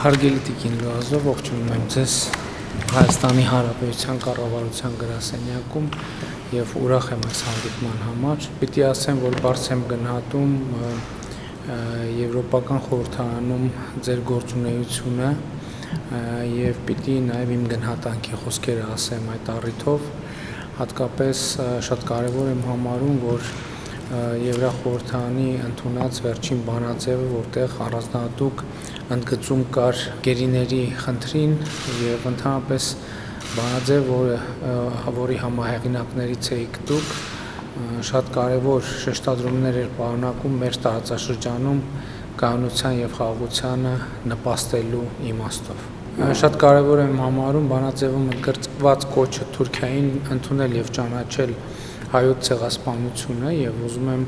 Հարգելի տիկին Լուազով, ողջունում եմ ձեզ Հայաստանի Հանրապետության կառավարության գրասենյակում եւ ուրախ եմ այս հանդիպման համար։ Պիտի ասեմ, որ բարձր եմ գնահատում Եվրոպական խորհրդարանում ձեր գործունեությունը եւ պիտի նաեւ իմ գնահատանքի խոսքերը ասեմ այդ առիթով։ Հատկապես շատ կարեւոր եմ համարում, որ Եվրախորհրդարանի ընդունած վերջին բանաձևը, որտեղ առանձնահատուկ ընդգծում կար գերիների խնդրին եւ ընդհանրապես բանաձև, որի համահեղինակներից եք դուք, շատ կարեւոր շեշտադրումներ էր պարունակում մեր տարածաշրջանում կայունության եւ խաղաղությանը նպաստելու իմաստով։ Շատ կարեւոր եմ համարում բանաձևում ընդգծված կոչը Թուրքիային ընդունել եւ ճանաչել հայոց ցեղասպանությունը եւ ուզում եմ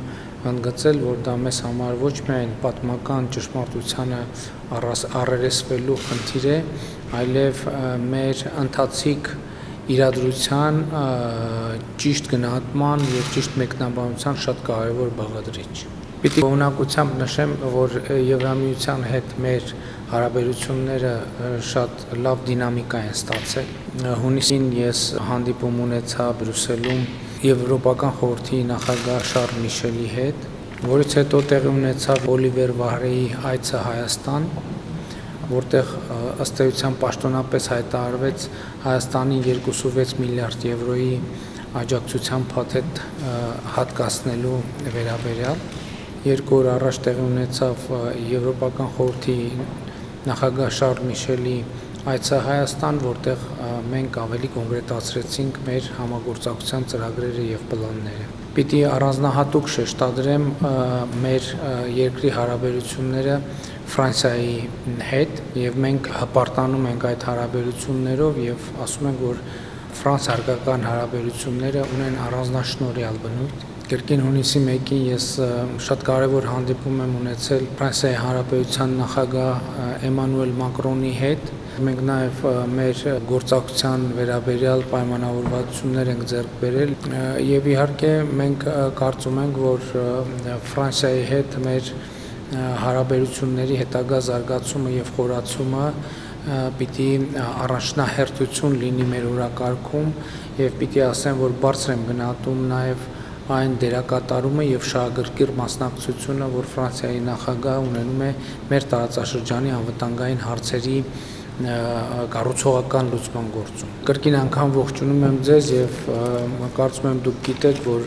ընդգծել, որ դա մեզ համար ոչ միայն պատմական ճշմարտությանը առերեսվելու խնդիր է, այլև մեր ընթացիկ իրադրության ճիշտ գնահատման եւ ճիշտ մեկնաբանության շատ կարեւոր բաղադրիչ։ Պիտի գոհունակությամբ նշեմ, որ Եվրամիության հետ մեր հարաբերությունները շատ լավ դինամիկա են ստացել։ Հունիսին ես հանդիպում ունեցա Բրյուսելում Եվրոպական խորհրդի նախագահ Շարլ Միշելի հետ, որից հետո տեղի ունեցավ Օլիվեր Վահրեի այցը Հայաստան, որտեղ ըստ էության պաշտոնապես հայտարարվեց Հայաստանին 2.6 միլիարդ եվրոյի աջակցության փաթեթ հատկացնելու վերաբերյալ։ 2 օր առաջ տեղի ունեցավ Եվրոպական խորհրդի նախագահ Շարլ Միշելի այցը Հայաստան, որտեղ մենք ավելի կոնկրետացրեցինք մեր համագործակցության ծրագրերը եւ պլանները։ Պիտի առանձնահատուկ շեշտադրեմ մեր երկրի հարաբերությունները Ֆրանսիայի հետ եւ մենք հպարտանում ենք այդ հարաբերություններով եւ ասում ենք, որ ֆրանս-հարգական հարաբերությունները ունեն առանձնաշնորհյալ բնույթ։ Կրկին հունիսի 1-ին ես շատ կարևոր հանդիպում եմ ունեցել Ֆրանսիայի Հանրապետության նախագահ Էմանուել Մակրոնի հետ։ Մենք նաև մեր գործակցության վերաբերյալ պայմանավորվածություններ ենք ձեռք բերել եւ իհարկե մենք կարծում ենք, որ Ֆրանսիայի հետ մեր հարաբերությունների հետագա զարգացումը եւ խորացումը պիտի առաջնահերթություն լինի մեր օրակարգում եւ պիտի ասեմ, որ բարձր եմ գնահատում նաեւ այն դերակատարումը եւ շահագրգիռ մասնակցությունը, որ Ֆրանսիայի նախագահը ունենում է մեր տարածաշրջանի անվտանգային հարցերի կառուցողական լուծման գործում։ Կրկին անգամ ողջունում եմ ձեզ եւ կարծում եմ դուք գիտեք, որ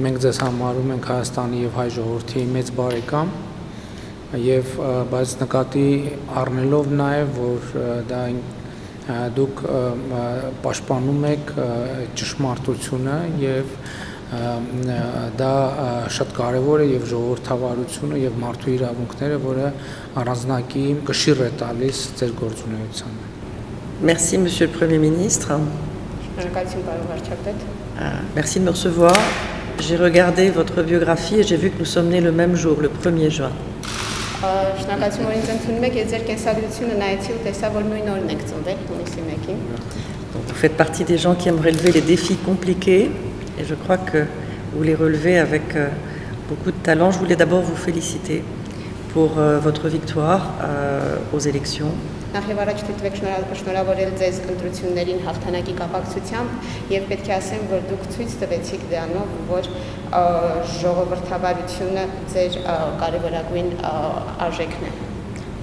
մենք ձեզ համարում ենք Հայաստանի եւ հայ ժողովրդի մեծ բարեկամ եւ բայց նկատի առնելով նաեւ, որ դա դուք պաշտպանում եք ճշմարտությունը եւ դա շատ կարեւոր է եւ ժողովրդավարությունը եւ մարդու իրավունքները, որը առանձնակի կշիռ է տալիս ձեր գործունեությանը։ Merci Monsieur le Premier ministre. Merci de me recevoir. J'ai regardé votre biographie et j'ai vu que nous sommes nés le même jour, le 1er juin. Vous faites partie des gens qui aiment relever les défis compliqués. Et je crois que vous les relevez avec beaucoup de talent. Je voulais d'abord vous féliciter pour votre victoire aux élections.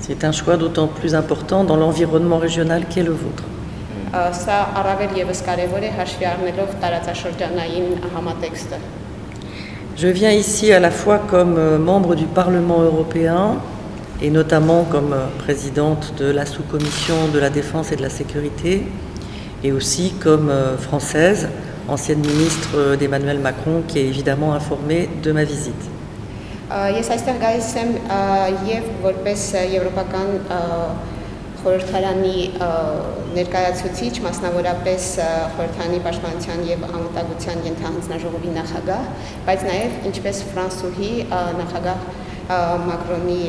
C'est un choix d'autant plus important dans l'environnement régional qui est le vôtre. Je viens ici à la fois comme membre du Parlement européen et notamment comme présidente de la sous-commission de la défense et de la sécurité et aussi comme française, ancienne ministre d'Emmanuel Macron, qui est évidemment informée de ma visite. Խորհրդարանի ներկայացուցիչ, մասնավորապես խորհրդարանի պաշտպանության եւ անվտանգության ենթահանձնաժողովի նախագահ, բայց նաեւ ինչպես ֆրանսուհի նախագահ Մակրոնի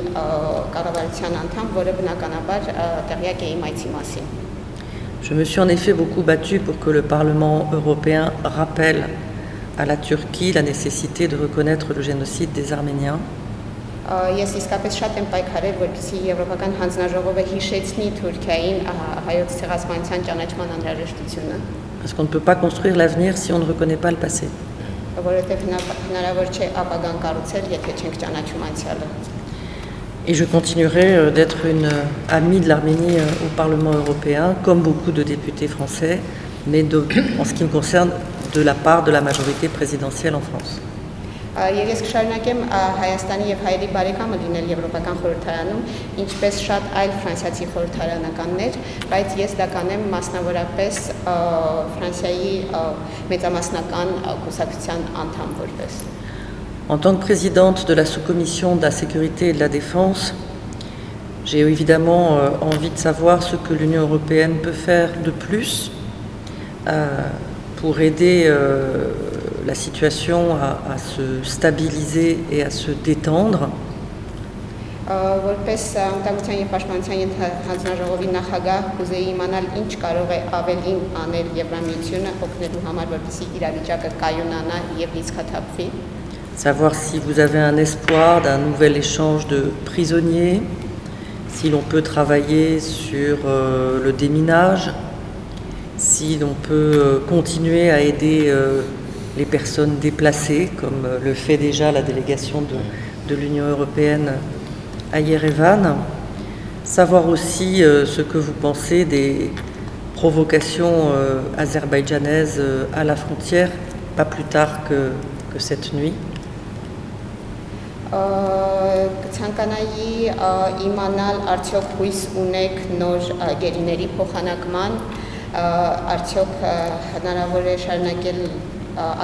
կառավարության անդամ, որը բնականաբար տեղյակ է իմ այցի մասին։ Je me suis en effet beaucoup battue pour que le Parlement européen rappelle à la Turquie la nécessité de reconnaître le génocide des Arméniens. Ես իսկապես շատ եմ պայքարել, որպեսզի Եվրոպական հանձնաժողովը հիշեցնի Թուրքիային հայոց ցեղասպանության ճանաչման անհրաժեշտությունը, Parce qu'on ne peut pas construire l'avenir si on ne reconnaît pas le passé. որովհետև հնարավոր չէ ապագան կառուցել, եթե չենք ճանաչում անցյալը։ Et je continuerai d'être une amie de l'Arménie au Parlement européen, comme beaucoup de députés français, mais en ce qui me concerne, de la part de la majorité présidentielle en France. Եվ ես կշարունակեմ Հայաստանի եւ հայերի բարեկամը լինել Եվրոպական խորհրդարանում, ինչպես շատ այլ ֆրանսիացի խորհրդարանականներ, բայց ես դա կանեմ մասնավորապես Ֆրանսիայի մեծամասնական կուսակցության անդամ որպես։ En tant que présidente de la sous-commission de la sécurité et de la défense, j'ai évidemment envie de savoir ce que l'Union européenne peut faire de plus pour aider la situation à se stabiliser et à se détendre. Որպես անկախության եւ պաշտպանության հանձնաժողովի նախագահ կուզեի իմանալ ինչ կարող է ավելին անել Եվրամիությունը օգնելու համար, որպեսզի իրավիճակը կայունանա եւ լիցքաթափվի։ Savoir si vous avez un espoir d'un nouvel échange de prisonniers, si l'on peut travailler sur le déminage, si l'on peut continuer à aider les personnes déplacées, comme le fait déjà la délégation de l'Union européenne à Yerevan. Savoir aussi ce que vous pensez des provocations azerbaïdjanaises à la frontière, pas plus tard que cette nuit. Կցանկանայի իմանալ արդյոք հույս ունեք նոր գերիների փոխանակման, արդյոք հնարավոր է շարունակել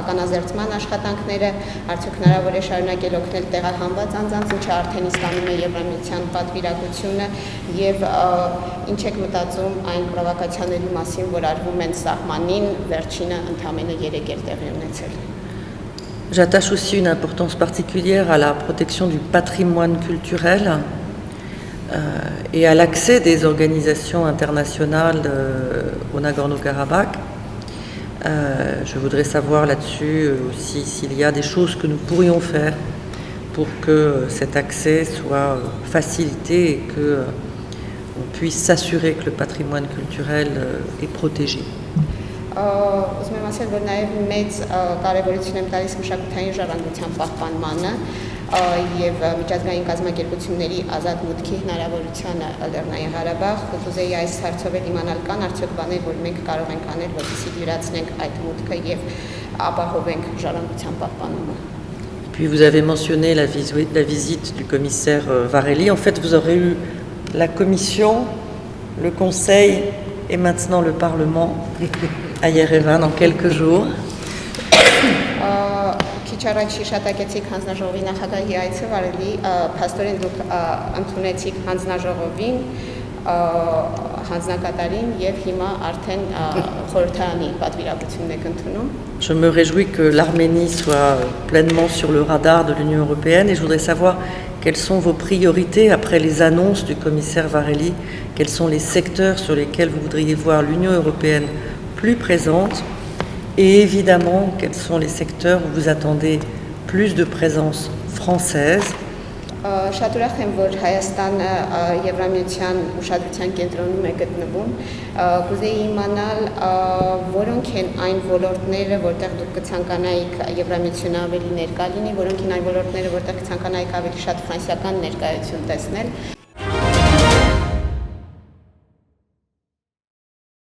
ականազերծման աշխատանքները, արդյոք հնարավոր է շարունակել օգնել տեղահանված անձանց, ինչը արդեն իսկանում է Եվրամիության պատվիրակությունը, եւ ինչ եք մտածում այն պրովոկացիաների մասին, որ արվում են սահմանին, վերջինը ընդամենը 3 էր տեղի ունեցել։ J'attache aussi une importance particulière à la protection du patrimoine culturel et à l'accès des organisations internationales au Nagorno-Karabakh. Je voudrais savoir là-dessus aussi s'il y a des choses que nous pourrions faire pour que cet accès soit facilité et qu'on puisse s'assurer que le patrimoine culturel est protégé. Ուզում եմ ասել, որ նաև մեծ կարևորություն եմ տալիս մշակութային ժառանգության պահպանմանը եւ միջազգային կազմակերպությունների ազատ մուտքի հնարավորությանը Լեռնային Ղարաբաղ, կուզեի այս հարցով իմանալ կան արդյոք բաներ, որ մենք կարող ենք անել, որպեսզի դյուրացնենք այդ մուտքը եւ ապահովենք ժառանգության պահպանումը։ Puis vous avez mentionné la visite du commissaire Varhelyi. En fait, vous aurez eu la Commission, le Conseil et maintenant le Parlement à Yerevan en quelques jours. Քիչ առաջ հիշատակեցիք հանձնաժողովի նախագահի այցը Վարելի, փաստորեն դուք ընդունեցիք հանձնաժողովին, հանձնակատարին եւ հիմա արդեն խորհրդարանի պատվիրակությունն եք ընդունում։ Je me réjouis que l'Arménie soit pleinement sur le radar de l'Union européenne et je voudrais savoir quelles sont vos priorités après les annonces du commissaire Varhelyi, quels sont les secteurs sur lesquels vous voudriez voir l'Union européenne plus présente et évidemment quels sont les secteurs où vous attendez plus de présence française. Շատ ուրախ եմ, որ Հայաստանը Եվրամիության ուշադրության կենտրոնում է գտնվում։ Կուզեի իմանալ, որոնք են այն ոլորտները, որտեղ դուք կցանկանայիք Եվրամիությունը ավելի ներկա լինի, որոնք են այն ոլորտները, որտեղ կցանկանայիք ավելի շատ ֆրանսիական ներկայություն տեսնել։